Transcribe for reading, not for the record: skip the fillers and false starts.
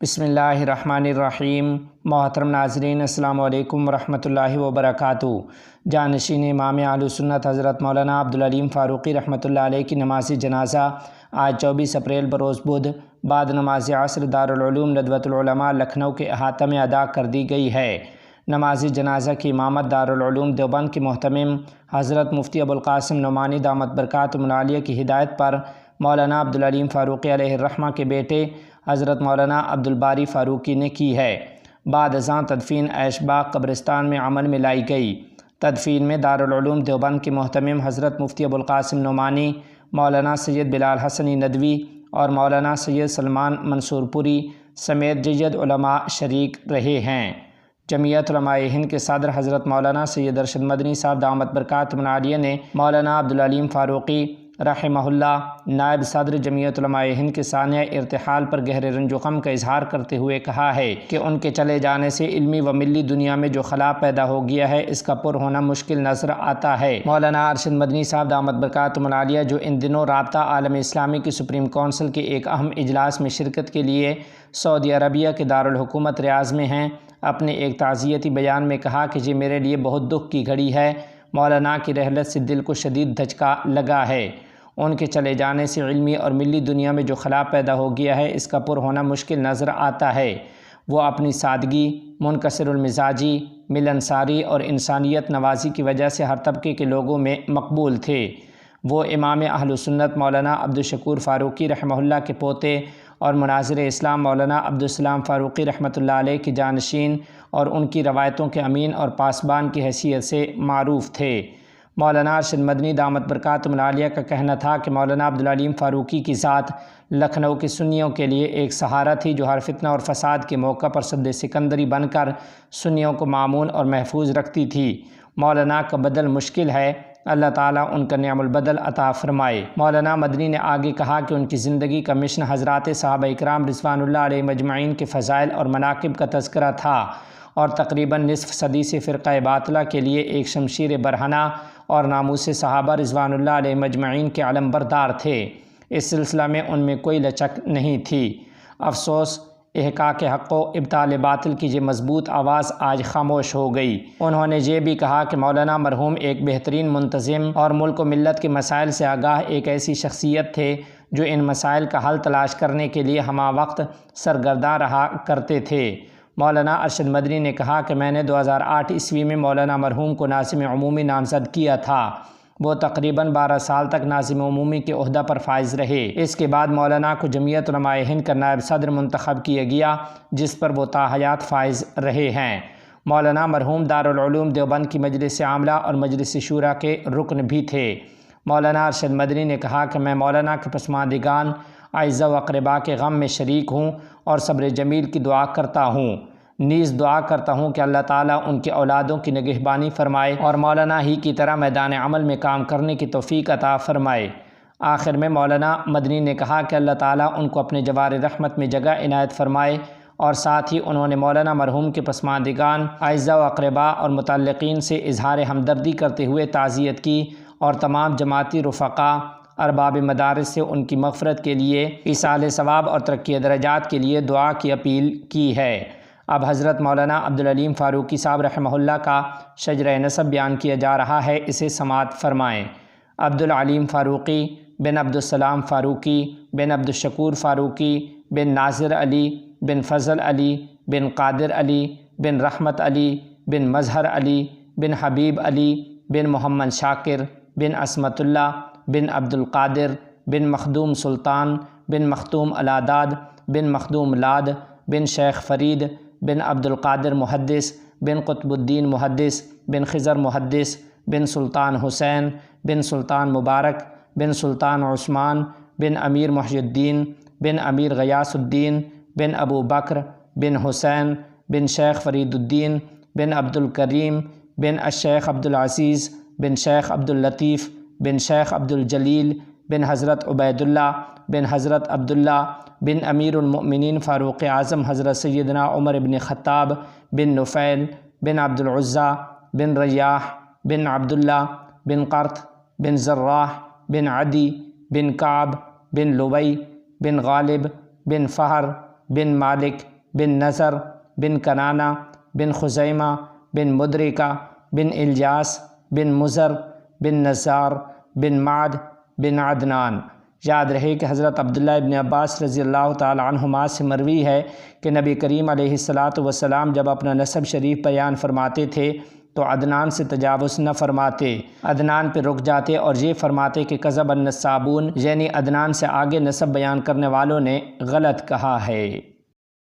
بسم اللہ الرحمن الرحیم۔ محترم ناظرین، السلام علیکم ورحمۃ اللہ وبرکاتہ۔ جانشین امام اہل سنت حضرت مولانا عبدالعلیم فاروقی رحمۃ اللہ علیہ کی نماز جنازہ آج 24 اپریل بروز بدھ بعد نماز عصر دارالعلوم ندوۃ العلماء لکھنؤ کے احاطہ میں ادا کر دی گئی ہے۔ نماز جنازہ کی امامت دارالعلوم دیوبند کے محتمم حضرت مفتی ابوالقاسم نعمانی دامت برکاتہم العالیہ کی ہدایت پر مولانا عبدالعلیم فاروقی علیہ الرحمہ کے بیٹے حضرت مولانا عبدالباری فاروقی نے کی ہے۔ بعد ازاں تدفین عیش باغ قبرستان میں عمل میں لائی گئی۔ تدفین میں دارالعلوم دیوبند کے محتمم حضرت مفتی ابوالقاسم نعمانی، مولانا سید بلال حسنی ندوی اور مولانا سید سلمان منصور پوری سمیت جید علماء شریک رہے ہیں۔ جمعیت علماء ہند کے صدر حضرت مولانا سید ارشد مدنی صاحب دامت برکاتہم العالیہ نے مولانا عبدالعلیم فاروقی رحمہ اللہ نائب صدر جمعیت علماء ہند کے سانحہ ارتحال پر گہرے رنج و غم کا اظہار کرتے ہوئے کہا ہے کہ ان کے چلے جانے سے علمی و ملی دنیا میں جو خلا پیدا ہو گیا ہے اس کا پر ہونا مشکل نظر آتا ہے۔ مولانا ارشد مدنی صاحب دامت برکاتہم العالیہ جو ان دنوں رابطہ عالم اسلامی کی سپریم کونسل کے ایک اہم اجلاس میں شرکت کے لیے سعودی عربیہ کے دارالحکومت ریاض میں ہیں، اپنے ایک تعزیتی بیان میں کہا کہ یہ میرے لیے بہت دکھ کی گھڑی ہے۔ مولانا کی رحلت سے دل کو شدید دھچکا لگا ہے۔ ان کے چلے جانے سے علمی اور ملی دنیا میں جو خلا پیدا ہو گیا ہے اس کا پر ہونا مشکل نظر آتا ہے۔ وہ اپنی سادگی، منکسر المزاجی، ملنساری اور انسانیت نوازی کی وجہ سے ہر طبقے کے لوگوں میں مقبول تھے۔ وہ امام اہل سنت مولانا عبدالشکور فاروقی رحمہ اللہ کے پوتے اور مناظر اسلام مولانا عبدالسلام فاروقی رحمۃ اللہ علیہ کی جانشین اور ان کی روایتوں کے امین اور پاسبان کی حیثیت سے معروف تھے۔ مولانا ارشد مدنی دامت برکاتہم العالیہ کا کہنا تھا کہ مولانا عبدالعلیم فاروقی کی ذات لکھنؤ کے سنیوں کے لیے ایک سہارا تھی جو ہر فتنہ اور فساد کے موقع پر سد سکندری بن کر سنیوں کو مامون اور محفوظ رکھتی تھی۔ مولانا کا بدل مشکل ہے، اللہ تعالیٰ ان کا نعم البدل عطا فرمائے۔ مولانا مدنی نے آگے کہا کہ ان کی زندگی کا مشن حضرات صحابہ اکرام رضوان اللہ علیہ مجمعین کے فضائل اور مناقب کا تذکرہ تھا اور تقریباً نصف صدی سے فرقہ باطلہ کے لیے ایک شمشیر برہنہ اور ناموس صحابہ رضوان اللہ علیہ مجمعین کے علم بردار تھے۔ اس سلسلہ میں ان میں کوئی لچک نہیں تھی۔ افسوس احقاق حق و ابطال باطل کی یہ مضبوط آواز آج خاموش ہو گئی۔ انہوں نے یہ بھی کہا کہ مولانا مرحوم ایک بہترین منتظم اور ملک و ملت کے مسائل سے آگاہ ایک ایسی شخصیت تھے جو ان مسائل کا حل تلاش کرنے کے لیے ہمہ وقت سرگرداں رہا کرتے تھے۔ مولانا ارشد مدنی نے کہا کہ میں نے 2008 عیسوی میں مولانا مرحوم کو ناظم عمومی نامزد کیا تھا۔ وہ تقریباً 12 سال تک ناظم عمومی کے عہدہ پر فائز رہے۔ اس کے بعد مولانا کو جمعیت علماء ہند کا نائب صدر منتخب کیا گیا جس پر وہ تا حیات فائز رہے ہیں۔ مولانا مرحوم دارالعلوم دیوبند کی مجلس عاملہ اور مجلس شورا کے رکن بھی تھے۔ مولانا ارشد مدنی نے کہا کہ میں مولانا کے پسماندگان اعزاء و اقرباء کے غم میں شریک ہوں اور صبر جمیل کی دعا کرتا ہوں۔ نیز دعا کرتا ہوں کہ اللہ تعالیٰ ان کی اولادوں کی نگہبانی فرمائے اور مولانا ہی کی طرح میدان عمل میں کام کرنے کی توفیق عطا فرمائے۔ آخر میں مولانا مدنی نے کہا کہ اللہ تعالیٰ ان کو اپنے جوار رحمت میں جگہ عنایت فرمائے اور ساتھ ہی انہوں نے مولانا مرحوم کے پسماندگان اعزاء و اقرباء اور متعلقین سے اظہار ہمدردی کرتے ہوئے تعزیت کی اور تمام جماعتی رفقاء ارباب مدارس سے ان کی مغفرت کے لیے، ایصال ثواب اور ترقی درجات کے لیے دعا کی اپیل کی ہے۔ اب حضرت مولانا عبدالعلیم فاروقی صاحب رحمہ اللہ کا شجرہ نسب بیان کیا جا رہا ہے، اسے سماعت فرمائیں۔ عبدالعلیم فاروقی بن عبدالسلام فاروقی بن عبدالشکور فاروقی بن ناظر علی بن فضل علی بن قادر علی بن رحمت علی بن مظہر علی بن حبیب علی بن محمد شاکر بن عصمت اللہ بن عبدالقادر بن مخدوم سلطان بن مختوم الاداد بن مخدوم لاد بن شیخ فرید بن عبدالقادر محدث بن قطب الدین محدث بن خضر محدث بن سلطان حسین بن سلطان مبارک بن سلطان عثمان بن امیر محی الدین بن امیر غیاث الدین بن ابو بکر بن حسین بن شیخ فرید الدین بن عبدالکریم بن الشیخ عبدالعزیز بن شیخ عبداللطیف بن شیخ عبدالجلیل بن حضرت عبید اللہ بن حضرت عبداللہ بن امیر المؤمنین فاروق اعظم حضرت سیدنا عمر بن خطاب بن نفیل بن عبدالعزیٰ بن ریاح بن عبداللہ بن قرط بن زراح بن عدی بن کعب بن لبی بن غالب بن فہر بن مالک بن نصر بن کنانہ بن خزیمہ بن مدرکہ بن الیاس بن مزر بن نزار بن معد بن عدنان۔ یاد رہے کہ حضرت عبداللہ ابن عباس رضی اللہ تعالی عنہما سے مروی ہے کہ نبی کریم علیہ السلام جب اپنا نسب شریف بیان فرماتے تھے تو عدنان سے تجاوز نہ فرماتے، عدنان پہ رک جاتے اور یہ فرماتے کہ کذب النسابون، یعنی عدنان سے آگے نسب بیان کرنے والوں نے غلط کہا ہے۔